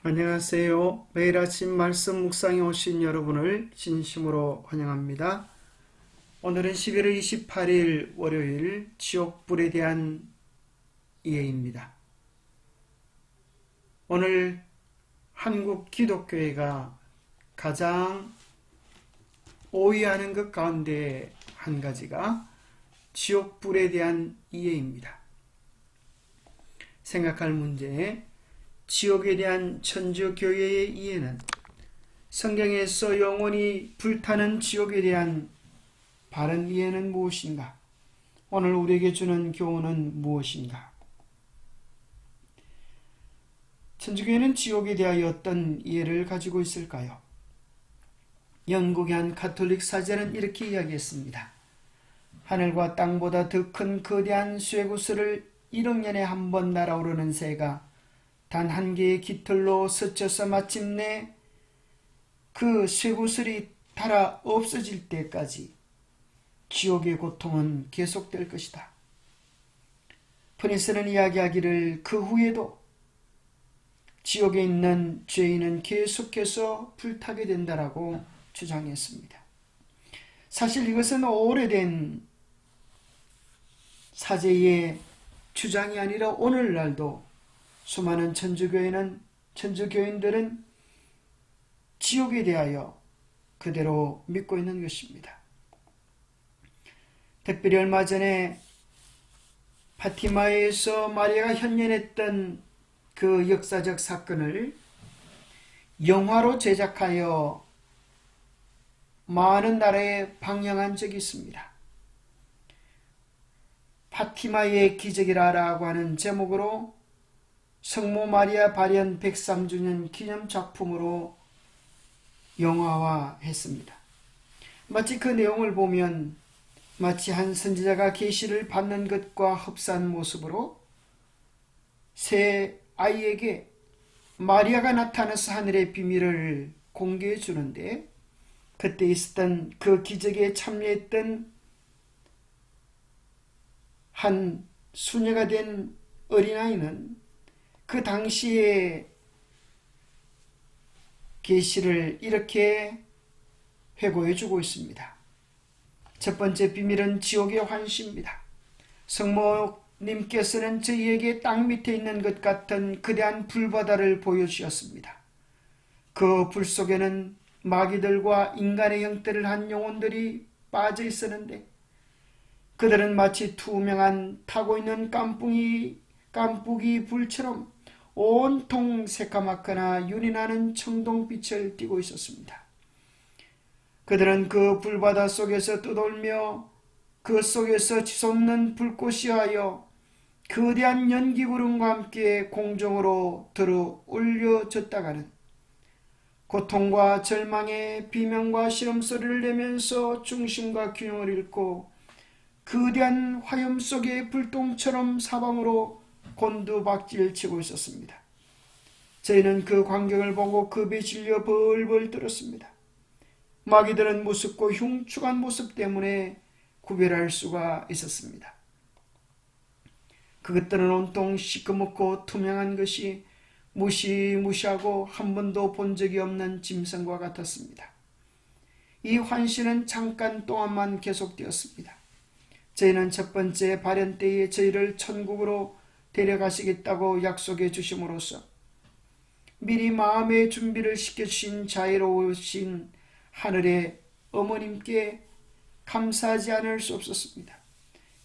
안녕하세요. 매일 아침 말씀 묵상에 오신 여러분을 진심으로 환영합니다. 오늘은 11월 28일 월요일 지옥불에 대한 이해입니다. 오늘 한국 기독교회가 가장 오해하는 것 가운데 한 가지가 지옥불에 대한 이해입니다. 생각할 문제, 지옥에 대한 천주교회의 이해는 성경에서 영원히 불타는 지옥에 대한 바른 이해는 무엇인가? 오늘 우리에게 주는 교훈은 무엇인가? 천주교회는 지옥에 대하여 어떤 이해를 가지고 있을까요? 영국의 한 가톨릭 사제는 이렇게 이야기했습니다. 하늘과 땅보다 더 큰 거대한 쇠구슬을 1억 년에 한 번 날아오르는 새가 단 한 개의 깃털로 스쳐서 마침내 그 쇠구슬이 닳아 없어질 때까지 지옥의 고통은 계속될 것이다. 프린스는 이야기하기를 그 후에도 지옥에 있는 죄인은 계속해서 불타게 된다라고 주장했습니다. 사실 이것은 오래된 사제의 주장이 아니라 오늘날도 수많은 천주교인들은 지옥에 대하여 그대로 믿고 있는 것입니다. 특별히 얼마 전에 파티마에서 마리아가 현연했던 그 역사적 사건을 영화로 제작하여 많은 나라에 방영한 적이 있습니다. 파티마의 기적이라고 하는 제목으로 성모 마리아 발현 103주년 기념 작품으로 영화화했습니다. 마치 그 내용을 보면 마치 한 선지자가 계시를 받는 것과 흡사한 모습으로 새 아이에게 마리아가 나타나서 하늘의 비밀을 공개해 주는데, 그때 있었던 그 기적에 참여했던 한 수녀가 된 어린아이는 그 당시의 계시를 이렇게 회고해 주고 있습니다. 첫 번째 비밀은 지옥의 환시입니다. 성모님께서는 저희에게 땅 밑에 있는 것 같은 거대한 불바다를 보여주셨습니다. 그 불 속에는 마귀들과 인간의 형태를 한 영혼들이 빠져 있었는데, 그들은 마치 투명한 타고 있는 깜쁘기 불처럼 온통 새까맣거나 윤이 나는 청동빛을 띠고 있었습니다. 그들은 그 불바다 속에서 떠돌며 그 속에서 치솟는 불꽃이 하여 거대한 연기구름과 함께 공중으로 들어 올려졌다가는 고통과 절망의 비명과 시름소리를 내면서 중심과 균형을 잃고 거대한 화염 속의 불똥처럼 사방으로 곤두박질 치고 있었습니다. 저희는 그 광경을 보고 겁에 질려 벌벌 떨었습니다. 마귀들은 무섭고 흉측한 모습 때문에 구별할 수가 있었습니다. 그것들은 온통 시커멓고 투명한 것이 무시무시하고 한 번도 본 적이 없는 짐승과 같았습니다. 이 환시는 잠깐 동안만 계속되었습니다. 저희는 첫 번째 발현 때에 저희를 천국으로 데려가시겠다고 약속해 주심으로써 미리 마음의 준비를 시켜주신 자애로우신 하늘의 어머님께 감사하지 않을 수 없었습니다.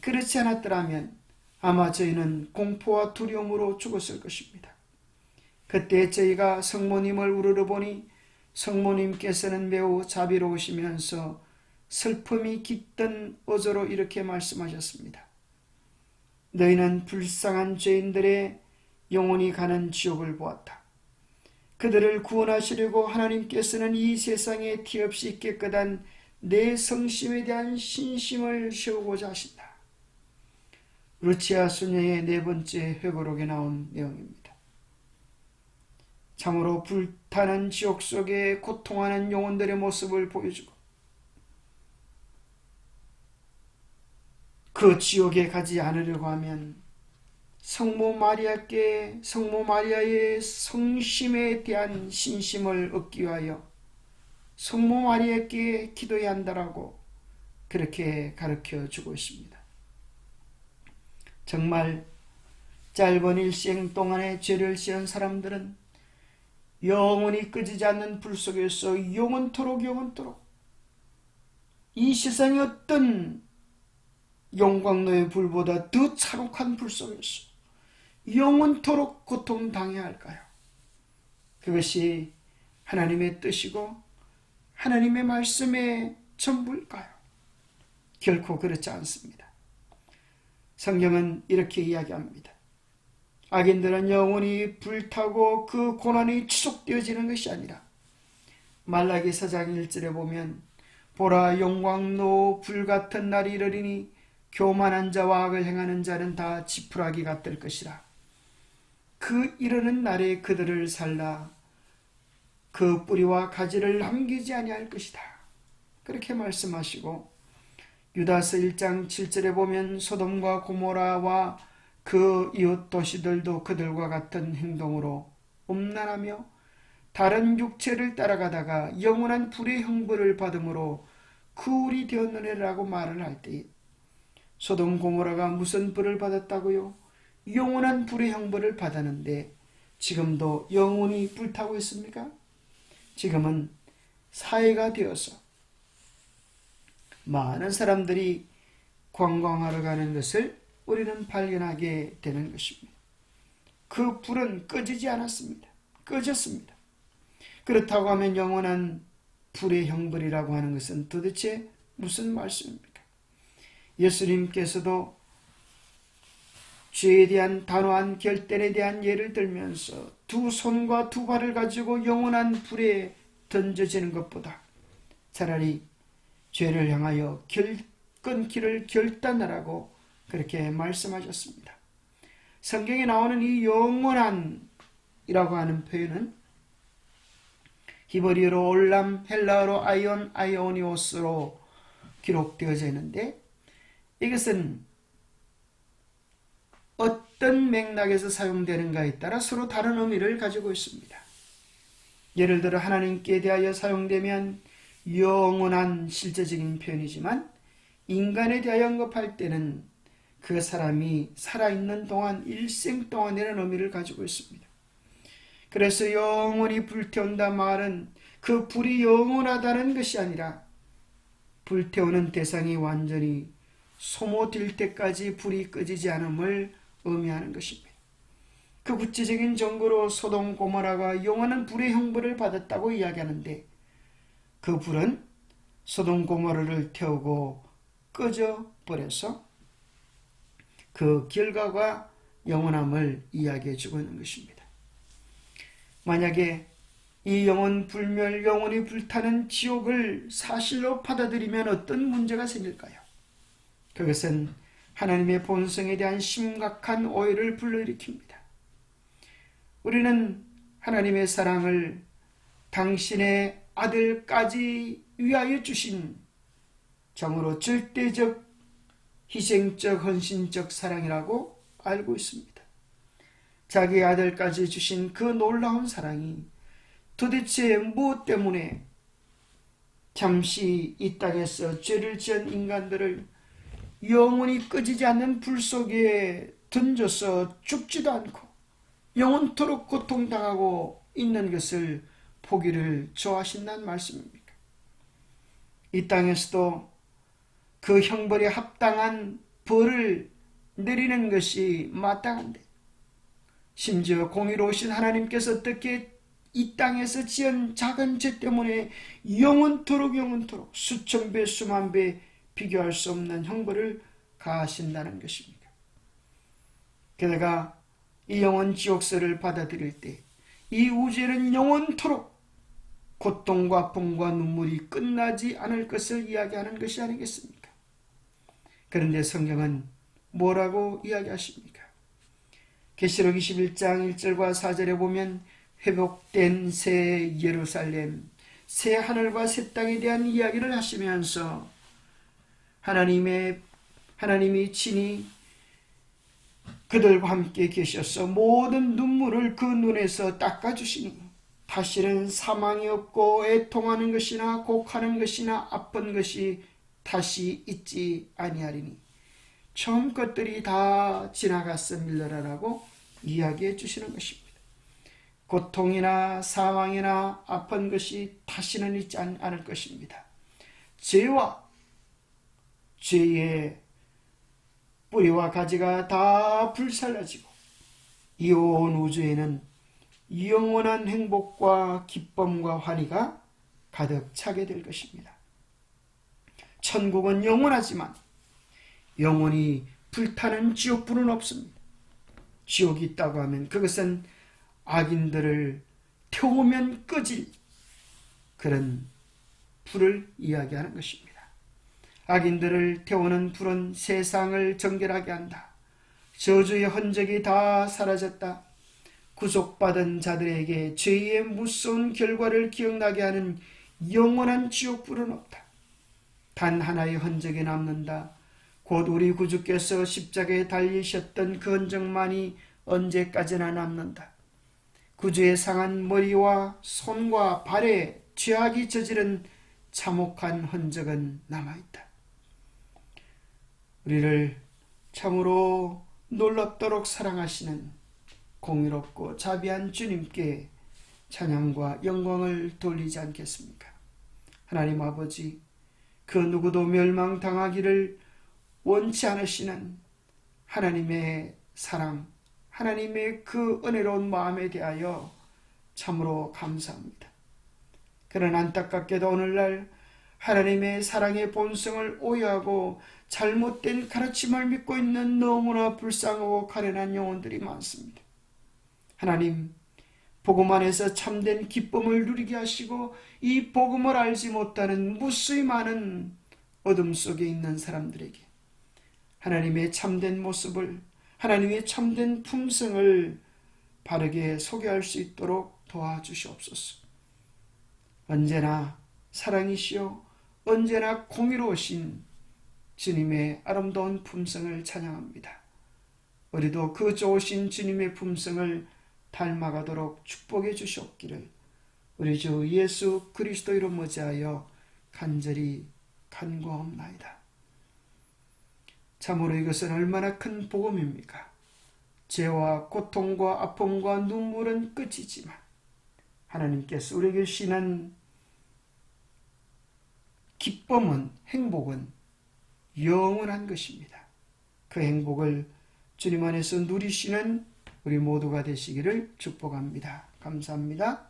그렇지 않았더라면 아마 저희는 공포와 두려움으로 죽었을 것입니다. 그때 저희가 성모님을 우러러보니 성모님께서는 매우 자비로우시면서 슬픔이 깃든 어조로 이렇게 말씀하셨습니다. 너희는 불쌍한 죄인들의 영혼이 가는 지옥을 보았다. 그들을 구원하시려고 하나님께서는 이 세상에 티없이 깨끗한 내 성심에 대한 신심을 세우고자 하신다. 루치아 수녀의 네 번째 회고록에 나온 내용입니다. 참으로 불타는 지옥 속에 고통하는 영혼들의 모습을 보여주고 그 지옥에 가지 않으려고 하면 성모 마리아의 성심에 대한 신심을 얻기 위하여 성모 마리아께 기도해야 한다라고 그렇게 가르쳐 주고 있습니다. 정말 짧은 일생 동안에 죄를 지은 사람들은 영원히 끄지지 않는 불 속에서 영원토록 이 세상의 어떤 용광로의 불보다 더 차록한 불 속에서 영원토록 고통당해야 할까요? 그것이 하나님의 뜻이고 하나님의 말씀의 전부일까요? 결코 그렇지 않습니다. 성경은 이렇게 이야기합니다. 악인들은 영원히 불타고 그 고난이 지속되어지는 것이 아니라 말라기 4장 1절에 보면 보라 용광로 불같은 날이 이르리니 교만한 자와 악을 행하는 자는 다 지푸라기가 될 것이라. 그 이르는 날에 그들을 살라 그 뿌리와 가지를 남기지 아니할 것이다. 그렇게 말씀하시고 유다서 1장 7절에 보면 소돔과 고모라와 그 이웃 도시들도 그들과 같은 행동으로 음란하며 다른 육체를 따라가다가 영원한 불의 형벌을 받음으로 그울이 되었느니라고 말을 할 때에 소돔 고모라가 무슨 벌을 받았다고요? 영원한 불의 형벌을 받았는데 지금도 영원히 불타고 있습니까? 지금은 사회가 되어서 많은 사람들이 관광하러 가는 것을 우리는 발견하게 되는 것입니다. 그 불은 꺼지지 않았습니다. 꺼졌습니다. 그렇다고 하면 영원한 불의 형벌이라고 하는 것은 도대체 무슨 말씀입니까? 예수님께서도 죄에 대한 단호한 결단에 대한 예를 들면서 두 손과 두 발을 가지고 영원한 불에 던져지는 것보다 차라리 죄를 향하여 끊기를 결단하라고 그렇게 말씀하셨습니다. 성경에 나오는 이 영원한이라고 하는 표현은 히브리어로 올람, 헬라어로 아이오니오스로 기록되어져 있는데 이것은 어떤 맥락에서 사용되는가에 따라 서로 다른 의미를 가지고 있습니다. 예를 들어 하나님께 대하여 사용되면 영원한 실제적인 표현이지만 인간에 대하여 언급할 때는 그 사람이 살아있는 동안 일생 동안이라는 의미를 가지고 있습니다. 그래서 영원히 불태운다 말은 그 불이 영원하다는 것이 아니라 불태우는 대상이 완전히 소모될 때까지 불이 꺼지지 않음을 의미하는 것입니다. 그 구체적인 증거로 소돔 고모라가 영원한 불의 형벌을 받았다고 이야기하는데 그 불은 소돔 고모라를 태우고 꺼져 버려서 그 결과가 영원함을 이야기해 주고 있는 것입니다. 만약에 이 영원 불멸 영원히 불타는 지옥을 사실로 받아들이면 어떤 문제가 생길까요? 그것은 하나님의 본성에 대한 심각한 오해를 불러일으킵니다. 우리는 하나님의 사랑을 당신의 아들까지 위하여 주신 정으로 절대적, 희생적, 헌신적 사랑이라고 알고 있습니다. 자기 아들까지 주신 그 놀라운 사랑이 도대체 무엇 때문에 잠시 이 땅에서 죄를 지은 인간들을 영원히 꺼지지 않는 불 속에 던져서 죽지도 않고 영원토록 고통당하고 있는 것을 보기를 좋아하신다는 말씀입니까? 이 땅에서도 그 형벌에 합당한 벌을 내리는 것이 마땅한데 심지어 공의로우신 하나님께서 어떻게 이 땅에서 지은 작은 죄 때문에 영원토록 수천 배 수만 배 비교할 수 없는 형벌을 가하신다는 것입니다. 게다가 이 영원 지옥설을 받아들일 때 이 우주에는 영원토록 고통과 아픔과 눈물이 끝나지 않을 것을 이야기하는 것이 아니겠습니까? 그런데 성경은 뭐라고 이야기하십니까? 계시록 21장 1절과 4절에 보면 회복된 새 예루살렘, 새 하늘과 새 땅에 대한 이야기를 하시면서 하나님이 친히 그들과 함께 계셔서 모든 눈물을 그 눈에서 닦아주시니 다시는 사망이 없고 애통하는 것이나 곡하는 것이나 아픈 것이 다시 있지 아니하리니 처음 것들이 다 지나갔음이라라고 이야기해 주시는 것입니다. 고통이나 사망이나 아픈 것이 다시는 있지 않을 것입니다. 죄와 죄의 뿌리와 가지가 다 불살라지고 이 온 우주에는 영원한 행복과 기쁨과 환희가 가득 차게 될 것입니다. 천국은 영원하지만 영원히 불타는 지옥불은 없습니다. 지옥이 있다고 하면 그것은 악인들을 태우면 꺼질 그런 불을 이야기하는 것입니다. 악인들을 태우는 불은 세상을 정결하게 한다. 저주의 흔적이 다 사라졌다. 구속받은 자들에게 죄의 무서운 결과를 기억나게 하는 영원한 지옥불은 없다. 단 하나의 흔적이 남는다. 곧 우리 구주께서 십자가에 달리셨던 그 흔적만이 언제까지나 남는다. 구주의 상한 머리와 손과 발에 죄악이 저지른 참혹한 흔적은 남아있다. 우리를 참으로 놀랍도록 사랑하시는 공의롭고 자비한 주님께 찬양과 영광을 돌리지 않겠습니까? 하나님 아버지, 그 누구도 멸망당하기를 원치 않으시는 하나님의 사랑, 하나님의 그 은혜로운 마음에 대하여 참으로 감사합니다. 그러나 안타깝게도 오늘날 하나님의 사랑의 본성을 오해하고 잘못된 가르침을 믿고 있는 너무나 불쌍하고 가련한 영혼들이 많습니다. 하나님, 복음 안에서 참된 기쁨을 누리게 하시고 이 복음을 알지 못하는 무수히 많은 어둠 속에 있는 사람들에게 하나님의 참된 모습을, 하나님의 참된 품성을 바르게 소개할 수 있도록 도와주시옵소서. 언제나 사랑이시오 언제나 공의로우신 주님의 아름다운 품성을 찬양합니다. 우리도 그 좋으신 주님의 품성을 닮아가도록 축복해 주시옵기를 우리 주 예수 그리스도 이름 의지하여 간절히 간구하옵나이다. 참으로 이것은 얼마나 큰 복음입니까? 죄와 고통과 아픔과 눈물은 끝이지만 하나님께서 우리에게 주시는 기쁨은, 행복은 영원한 것입니다. 그 행복을 주님 안에서 누리시는 우리 모두가 되시기를 축복합니다. 감사합니다.